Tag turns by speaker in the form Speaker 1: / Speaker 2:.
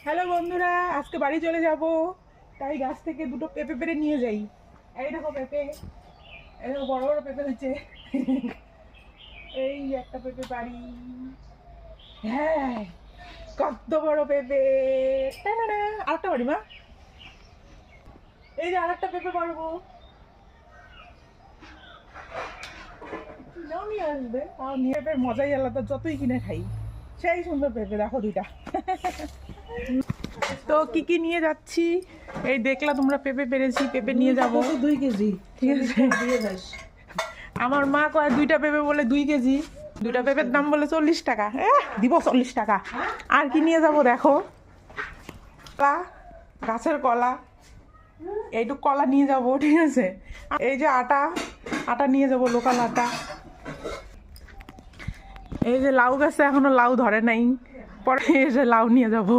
Speaker 1: Hello বন্ধুরা, আজকে বাড়ি চলে যাব, তাই গাছ থেকে দুটো পেঁপে পেড়ে নিয়ে যাই। এই দেখো পেঁপে, এই দেখো বড় বড় পেঁপে হচ্ছে। এই একটা পেঁপে বাড়ি, হ্যাঁ কত বড় পেঁপে। আরেকটা বাড়ি মা, এই যে আরেকটা পেঁপে পারবো নাও নিয়ে আসবে। আর নিয়ে পেঁপের মজাই আলাদা, যতই কিনে খাই সেই সুন্দর পেঁপে। দেখো দুইটা। তো কি কি নিয়ে যাচ্ছি এই দেখলা তোমরা, পেঁপে পেরেছি, পেঁপে নিয়ে যাব
Speaker 2: 2 কেজি।
Speaker 1: ঠিক আছে।
Speaker 2: দিয়ে যাস।
Speaker 1: আমার মা কয় দুইটা পেঁপে বলে 2 কেজি, দুইটা পেঁপের দাম বলে 40 টাকা। দিব 40 টাকা। আর কি নিয়ে যাব দেখো, কলা, গাছের কলা, এইটুক কলা নিয়ে যাব, ঠিক আছে। এই যে আটা, আটা নিয়ে যাব, লোকাল আটা। এই যে লাউ গাছে এখনো লাউ ধরে নাই, পরে এসে লাউ নিয়ে যাব।